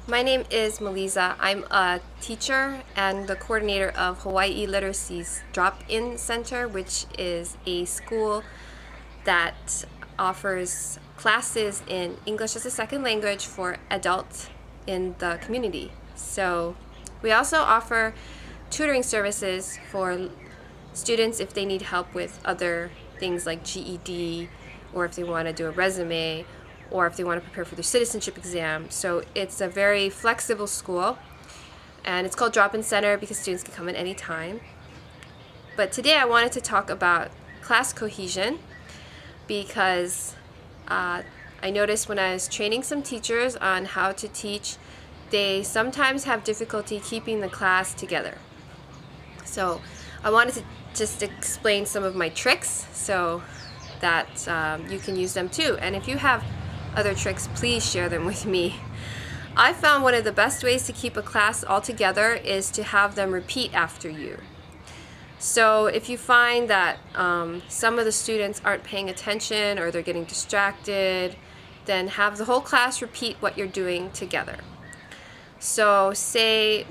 My name is Meylysa. I'm a teacher and the coordinator of Hawaii Literacy's Drop-In Center, which is a school that offers classes in English as a second language for adults in the community. So we also offer tutoring services for students if they need help with other things like GED, or if they want to do a resume, or if they want to prepare for their citizenship exam. So it's a very flexible school, and it's called Drop-In Center because students can come in any time. But today I wanted to talk about class cohesion because I noticed when I was training some teachers on how to teach, they sometimes have difficulty keeping the class together. So I wanted to just explain some of my tricks so that you can use them too. And if you have other tricks, please share them with me. I found one of the best ways to keep a class all together is to have them repeat after you. So if you find that some of the students aren't paying attention or they're getting distracted, then have the whole class repeat what you're doing together. So say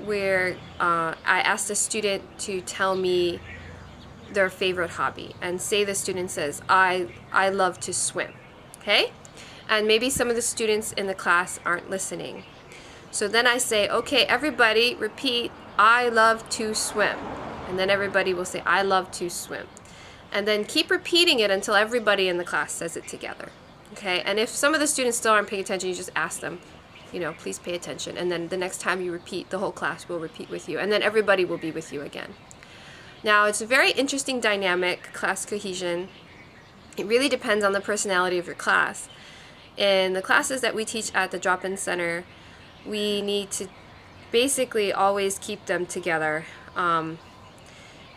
I asked a student to tell me their favorite hobby, and say the student says, I love to swim, okay? And maybe some of the students in the class aren't listening. So then I say, okay, everybody repeat, I love to swim. And then everybody will say, I love to swim. And then keep repeating it until everybody in the class says it together. Okay? And if some of the students still aren't paying attention, you just ask them, please pay attention. And then the next time you repeat, the whole class will repeat with you. And then everybody will be with you again. Now, it's a very interesting dynamic, class cohesion. It really depends on the personality of your class. In the classes that we teach at the Drop-In Center, we need to basically always keep them together.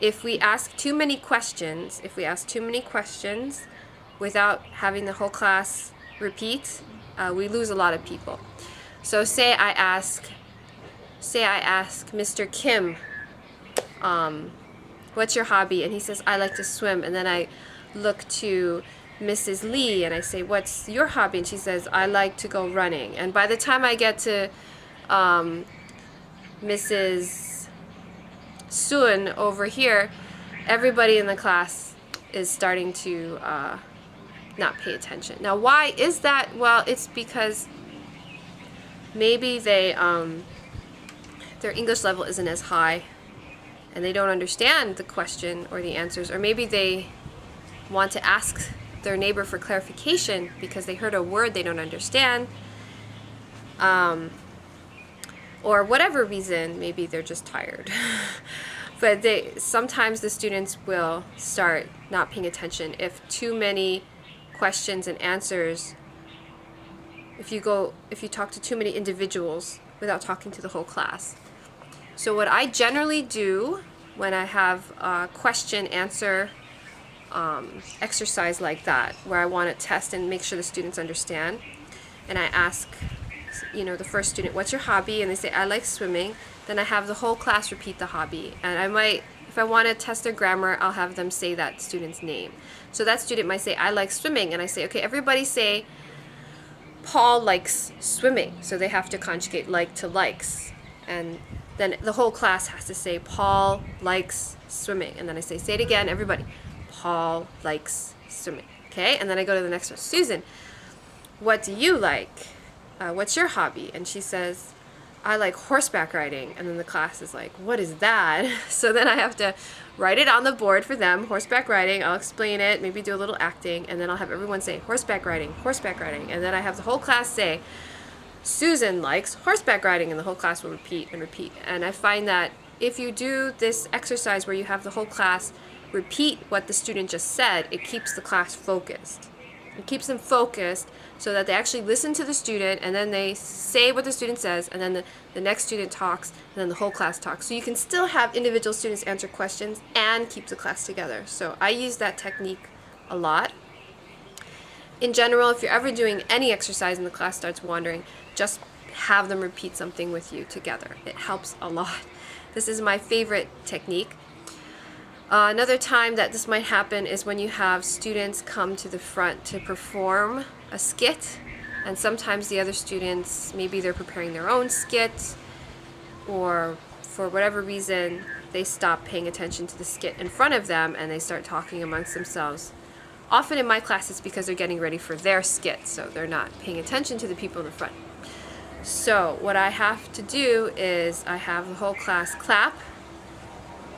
If we ask too many questions, without having the whole class repeat, we lose a lot of people. So say I ask Mr. Kim, what's your hobby? And he says, I like to swim. And then I look to Mrs. Lee and I say, what's your hobby? And she says, I like to go running. And by the time I get to Mrs. Sun over here, everybody in the class is starting to not pay attention. Now, why is that? Well, it's because maybe their English level isn't as high and they don't understand the question or the answers, or maybe they want to ask their neighbor for clarification because they heard a word they don't understand, or whatever reason, maybe they're just tired. But sometimes the students will start not paying attention if too many questions and answers, if you talk to too many individuals without talking to the whole class. So what I generally do when I have a question answer exercise like that, where I want to test and make sure the students understand, and I ask the first student, what's your hobby? And they say, I like swimming. Then I have the whole class repeat the hobby, and I might, if I want to test their grammar, I'll have them say that student's name. So that student might say, I like swimming, and I say, okay, everybody say Paul likes swimming. So they have to conjugate like to likes, and then the whole class has to say Paul likes swimming. And then I say it again, everybody, Paul likes swimming. Okay, and then I go to the next one. Susan, what do you like? What's your hobby? And she says, I like horseback riding. And then the class is like, what is that? So then I have to write it on the board for them, horseback riding. I'll explain it, maybe do a little acting, and then I'll have everyone say horseback riding, horseback riding. And then I have the whole class say, Susan likes horseback riding, and the whole class will repeat and repeat. And I find that if you do this exercise where you have the whole class repeat what the student just said, it keeps the class focused. It keeps them focused so that they actually listen to the student, and then they say what the student says, and then the next student talks, and then the whole class talks. So you can still have individual students answer questions and keep the class together. So I use that technique a lot. In general, if you're ever doing any exercise and the class starts wandering, just have them repeat something with you together. It helps a lot. This is my favorite technique. Another time that this might happen is when you have students come to the front to perform a skit And sometimes the other students, maybe they're preparing their own skit, or for whatever reason, they stop paying attention to the skit in front of them and they start talking amongst themselves. Often in my class it's because they're getting ready for their skit, so they're not paying attention to the people in the front. So what I have to do is I have the whole class clap,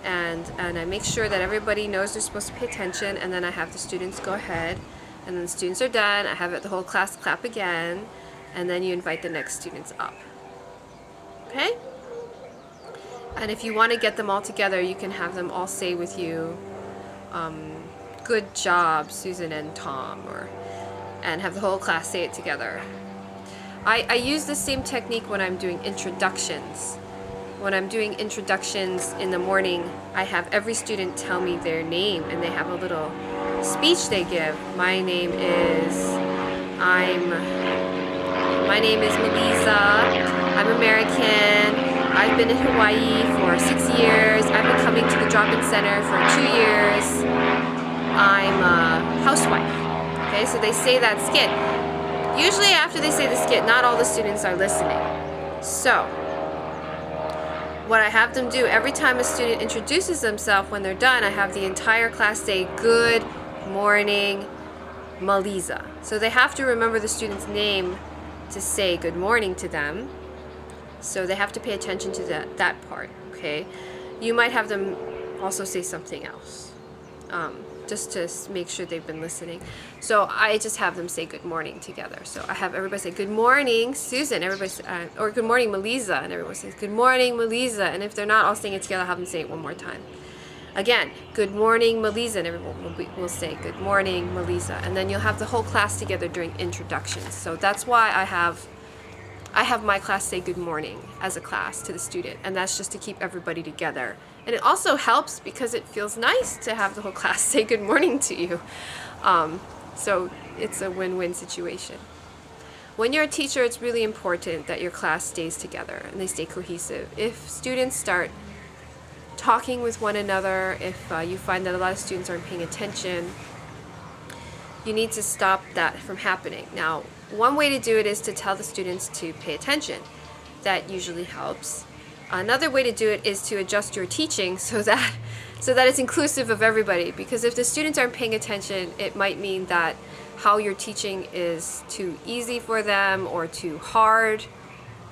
and I make sure that everybody knows they're supposed to pay attention, and then I have the students go ahead, and then the students are done, I have the whole class clap again, and then you invite the next students up. Okay? And if you want to get them all together, you can have them all say with you, good job, Susan and Tom, and have the whole class say it together. I use the same technique when I'm doing introductions. When I'm doing introductions in the morning, I have every student tell me their name, and they have a little speech they give. My name is Meylysa. I'm American. I've been in Hawaii for 6 years. I've been coming to the drop-in center for 2 years. I'm a housewife. Okay, so they say that skit. Usually after they say the skit, not all the students are listening. So what I have them do, every time a student introduces themselves, when they're done, I have the entire class say, good morning, Meylysa. So they have to remember the student's name to say good morning to them. So they have to pay attention to that part, okay? You might have them also say something else, just to make sure they've been listening. So I just have them say good morning together. So I have everybody say good morning, Susan, or good morning, Meylysa, and everyone says good morning, Meylysa. And if they're not all saying it together, I'll have them say it one more time. Again, good morning, Meylysa, and everyone will say good morning, Meylysa. And then you'll have the whole class together during introductions. So that's why I have my class say good morning as a class to the student, and that's just to keep everybody together. And it also helps because it feels nice to have the whole class say good morning to you. So it's a win-win situation. When you're a teacher, it's really important that your class stays together and they stay cohesive. If students start talking with one another, if you find that a lot of students aren't paying attention, you need to stop that from happening. Now, one way to do it is to tell the students to pay attention. That usually helps. Another way to do it is to adjust your teaching so that it's inclusive of everybody. Because if the students aren't paying attention, it might mean that how you're teaching is too easy for them or too hard.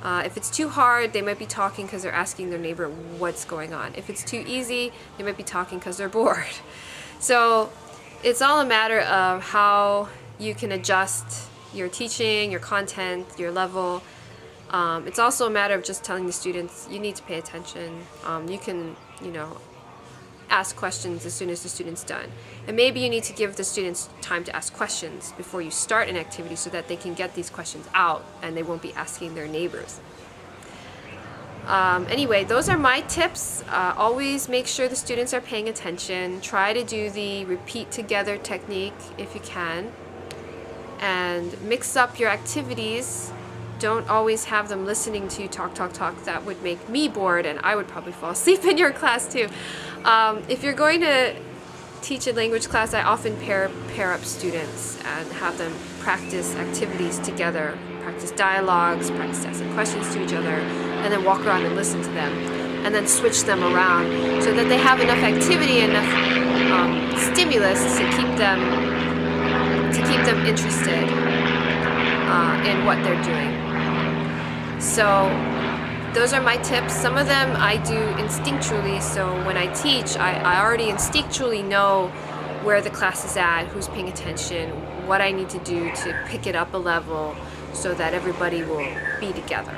If it's too hard, they might be talking because they're asking their neighbor what's going on. If it's too easy, they might be talking because they're bored. So it's all a matter of how you can adjust your teaching, your content, your level. It's also a matter of just telling the students you need to pay attention. You can, ask questions as soon as the student's done. And maybe you need to give the students time to ask questions before you start an activity so that they can get these questions out and they won't be asking their neighbors. Anyway, those are my tips. Always make sure the students are paying attention. Try to do the repeat together technique if you can. And mix up your activities. Don't always have them listening to you talk. That would make me bored, and I would probably fall asleep in your class too. If you're going to teach a language class, I often pair up students and have them practice activities together, practice dialogues, practice asking questions to each other, and then walk around and listen to them, and then switch them around so that they have enough activity, enough stimulus to keep them interested in what they're doing. So those are my tips. Some of them I do instinctually, so when I teach, I already instinctually know where the class is at, who's paying attention, what I need to do to pick it up a level so that everybody will be together.